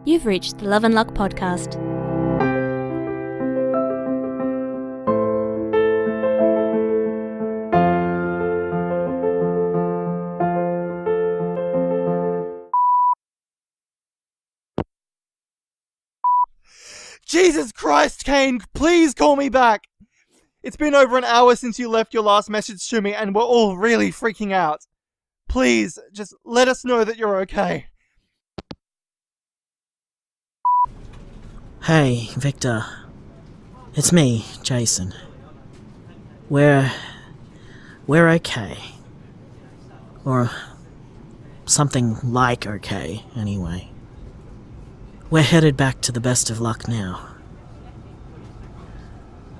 You've reached the Love and Luck podcast. Jesus Christ, Kane, please call me back. It's been over an hour since you left your last message to me and we're all really freaking out. Please, just let us know that you're okay. Hey, Victor. It's me, Jason. We're okay. Or something like okay, anyway. We're headed back to the best of luck now.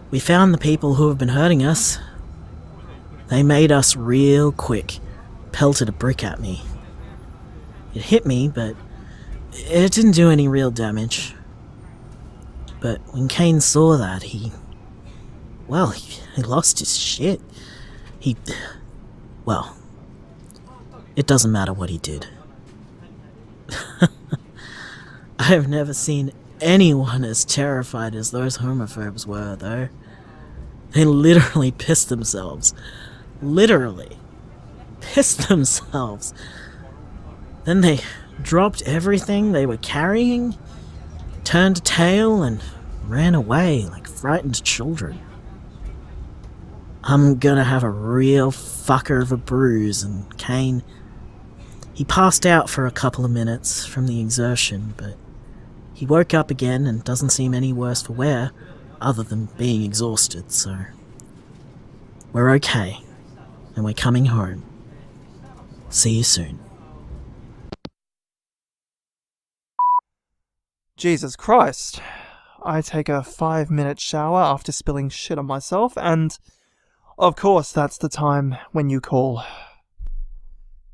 We found the people who have been hurting us. They made us real quick, pelted a brick at me. It hit me, but it didn't do any real damage. But when Kane saw that, he lost his shit. It doesn't matter what he did. I have never seen anyone as terrified as those homophobes were, though. They literally pissed themselves. Literally. Pissed themselves. Then they dropped everything they were carrying, turned tail, and ran away like frightened children. I'm gonna have a real fucker of a bruise, and Kane, he passed out for a couple of minutes from the exertion, but he woke up again and doesn't seem any worse for wear, other than being exhausted, so we're okay, and we're coming home. See you soon. Jesus Christ. I take a 5-minute shower after spilling shit on myself, and of course that's the time when you call.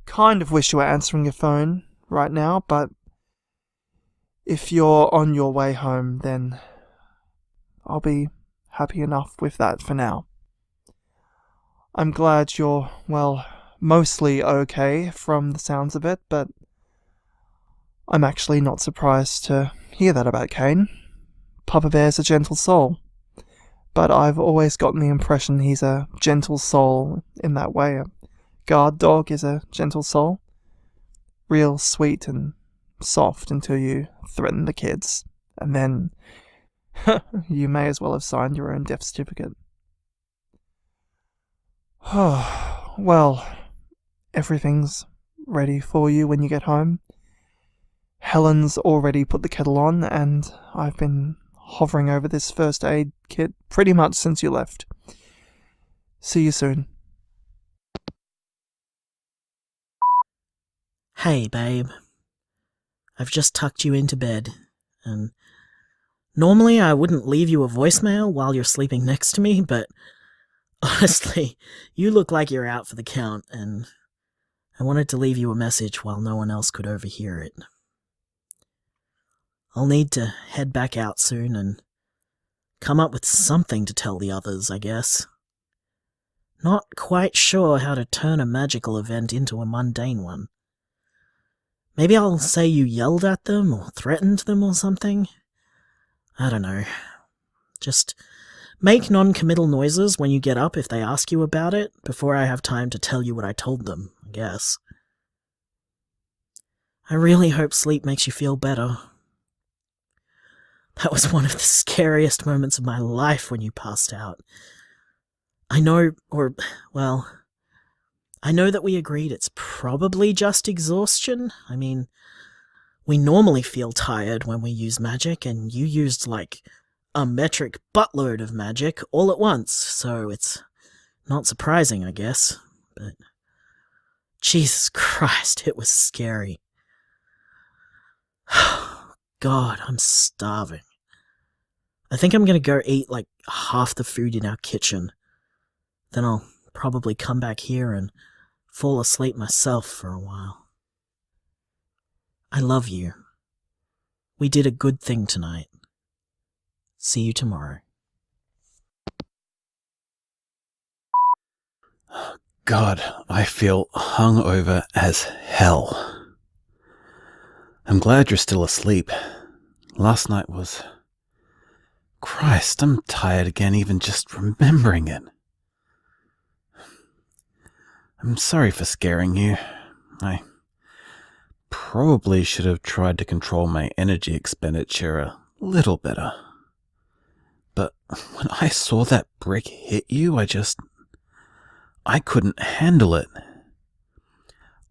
Kind of wish you were answering your phone right now, but if you're on your way home, then I'll be happy enough with that for now. I'm glad you're, mostly okay from the sounds of it, but I'm actually not surprised to hear that about Kane. Papa Bear's a gentle soul, but I've always gotten the impression he's a gentle soul in that way. A guard dog is a gentle soul. Real sweet and soft until you threaten the kids, and then you may as well have signed your own death certificate. Well, everything's ready for you when you get home. Helen's already put the kettle on, and I've been hovering over this first aid kit pretty much since you left. See you soon. Hey, babe. I've just tucked you into bed, and normally I wouldn't leave you a voicemail while you're sleeping next to me, but honestly, you look like you're out for the count, and I wanted to leave you a message while no one else could overhear it. I'll need to head back out soon and come up with something to tell the others, I guess. Not quite sure how to turn a magical event into a mundane one. Maybe I'll say you yelled at them or threatened them or something. I don't know. Just make non-committal noises when you get up if they ask you about it, before I have time to tell you what I told them, I guess. I really hope sleep makes you feel better. That was one of the scariest moments of my life when you passed out. I know that we agreed it's probably just exhaustion. I mean, we normally feel tired when we use magic, and you used like a metric buttload of magic all at once, so it's not surprising, I guess. But Jesus Christ, it was scary. God, I'm starving. I think I'm gonna go eat like half the food in our kitchen. Then I'll probably come back here and fall asleep myself for a while. I love you. We did a good thing tonight. See you tomorrow. God, I feel hungover as hell. I'm glad you're still asleep. last night was... Christ, I'm tired again even just remembering it. I'm sorry for scaring you. I probably should have tried to control my energy expenditure a little better. But when I saw that brick hit you, I couldn't handle it.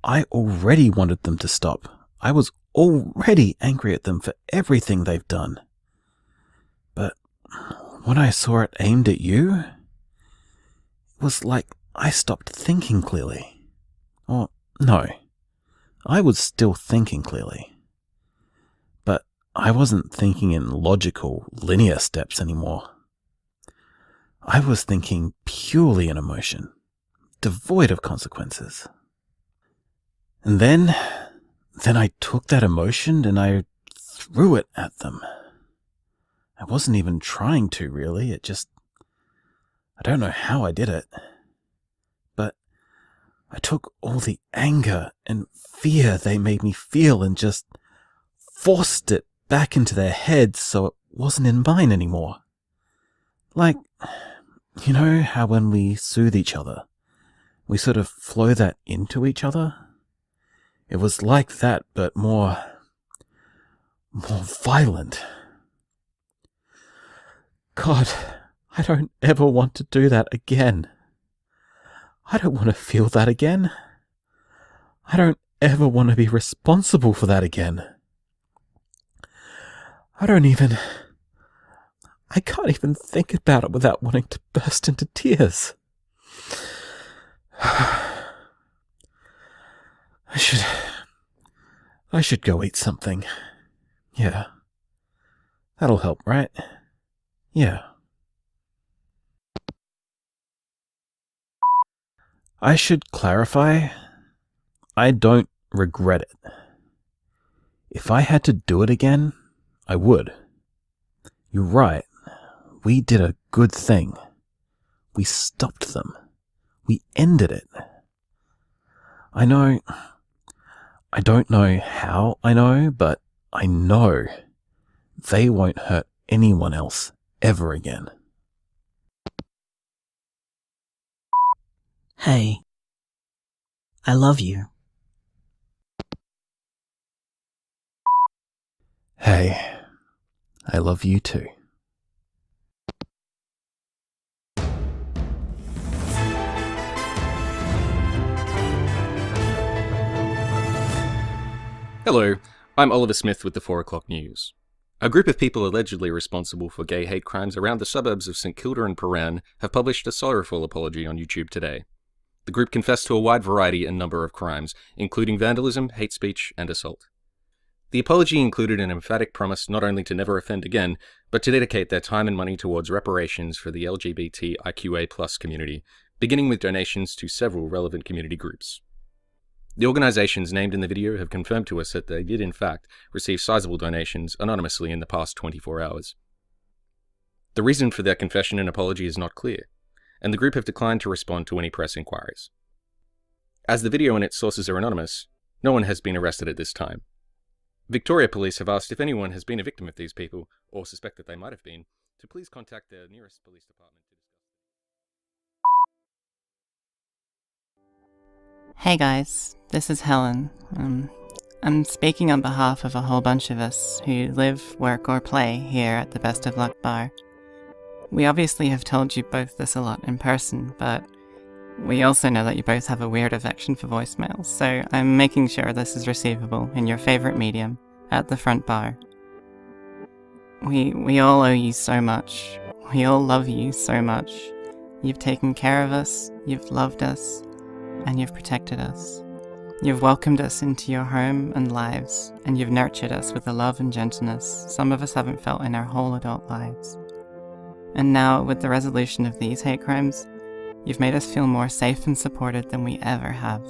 I already wanted them to stop. I was already angry at them for everything they've done. But when I saw it aimed at you, it was like I stopped thinking clearly. Or, no, I was still thinking clearly. But I wasn't thinking in logical, linear steps anymore. I was thinking purely in emotion, devoid of consequences. And then I took that emotion and I threw it at them. I wasn't even trying to, really. I don't know how I did it. But I took all the anger and fear they made me feel and just forced it back into their heads so it wasn't in mine anymore. Like, you know how when we soothe each other, we sort of flow that into each other? It was like that, but more violent. God, I don't ever want to do that again. I don't want to feel that again. I don't ever want to be responsible for that again. I can't even think about it without wanting to burst into tears. I should go eat something. Yeah. That'll help, right? Yeah. I should clarify, I don't regret it. If I had to do it again, I would. You're right. We did a good thing. We stopped them. We ended it. I don't know how I know, but I know they won't hurt anyone else ever again. Hey, I love you. Hey, I love you too. Hello, I'm Oliver Smith with the 4 O'Clock News. A group of people allegedly responsible for gay hate crimes around the suburbs of St Kilda and Prahran have published a sorrowful apology on YouTube today. The group confessed to a wide variety and number of crimes, including vandalism, hate speech, and assault. The apology included an emphatic promise not only to never offend again, but to dedicate their time and money towards reparations for the LGBTIQA+ community, beginning with donations to several relevant community groups. The organizations named in the video have confirmed to us that they did in fact receive sizable donations anonymously in the past 24 hours. The reason for their confession and apology is not clear, and the group have declined to respond to any press inquiries. As the video and its sources are anonymous, no one has been arrested at this time. Victoria Police have asked if anyone has been a victim of these people, or suspect that they might have been, to please contact their nearest police department to discuss. Hey guys, this is Helen. I'm speaking on behalf of a whole bunch of us who live, work or play here at the Best of Luck bar. We obviously have told you both this a lot in person, but we also know that you both have a weird affection for voicemails, so I'm making sure this is receivable in your favorite medium, at the front bar. We all owe you so much. We all love you so much. You've taken care of us, you've loved us, and you've protected us. You've welcomed us into your home and lives, and you've nurtured us with the love and gentleness some of us haven't felt in our whole adult lives. And now, with the resolution of these hate crimes, you've made us feel more safe and supported than we ever have.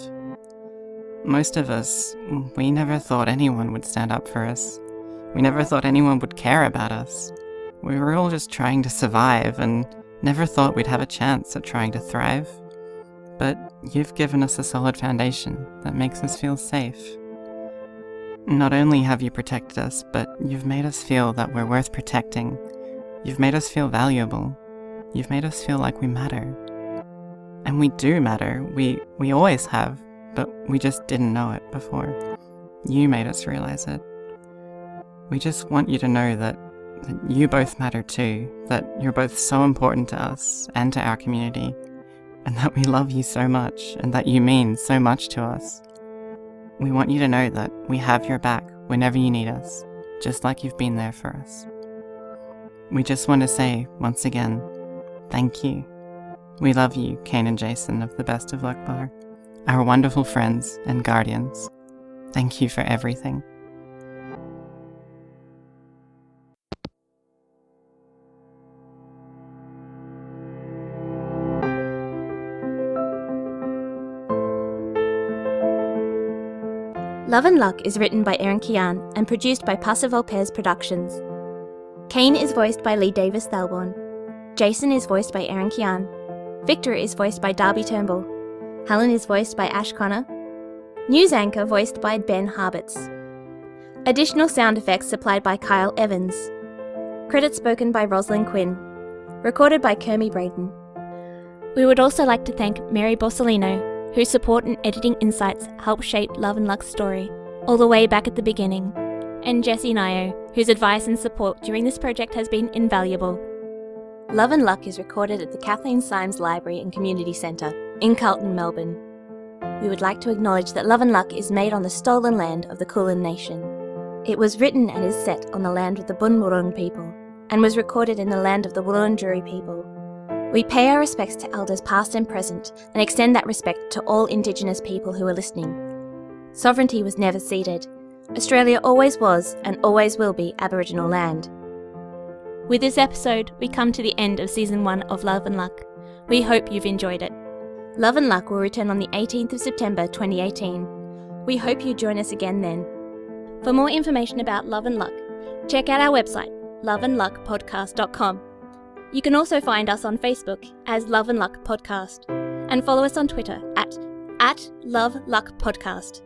Most of us, we never thought anyone would stand up for us. We never thought anyone would care about us. We were all just trying to survive and never thought we'd have a chance at trying to thrive. But you've given us a solid foundation that makes us feel safe. Not only have you protected us, but you've made us feel that we're worth protecting. You've made us feel valuable. You've made us feel like we matter. And we do matter. We always have, but we just didn't know it before. You made us realize it. We just want you to know that you both matter too, that you're both so important to us and to our community, and that we love you so much, and that you mean so much to us. We want you to know that we have your back whenever you need us, just like you've been there for us. We just want to say, once again, thank you. We love you, Kane and Jason of the Best of Luck Bar, our wonderful friends and guardians. Thank you for everything. Love and Luck is written by Erin Kian and produced by Passive Volpez Productions. Kane is voiced by Lee Davis Thalborn. Jason is voiced by Erin Kian. Victor is voiced by Darby Turnbull. Helen is voiced by Ash Connor. News anchor voiced by Ben Harbitz. Additional sound effects supplied by Kyle Evans. Credits spoken by Rosalind Quinn. Recorded by Kermie Braden. We would also like to thank Mary Borsellino, whose support and editing insights helped shape Love and Luck's story, all the way back at the beginning, and Jessie Nio, whose advice and support during this project has been invaluable. Love and Luck is recorded at the Kathleen Symes Library and Community Centre in Carlton, Melbourne. We would like to acknowledge that Love and Luck is made on the stolen land of the Kulin Nation. It was written and is set on the land of the Bunwurrung people, and was recorded in the land of the Wurundjeri people. We pay our respects to elders past and present, and extend that respect to all Indigenous people who are listening. Sovereignty was never ceded. Australia always was and always will be Aboriginal land. With this episode, we come to the end of Season 1 of Love and Luck. We hope you've enjoyed it. Love and Luck will return on the 18th of September 2018. We hope you join us again then. For more information about Love and Luck, check out our website, loveandluckpodcast.com. You can also find us on Facebook as Love and Luck Podcast, and follow us on Twitter at Love Luck Podcast.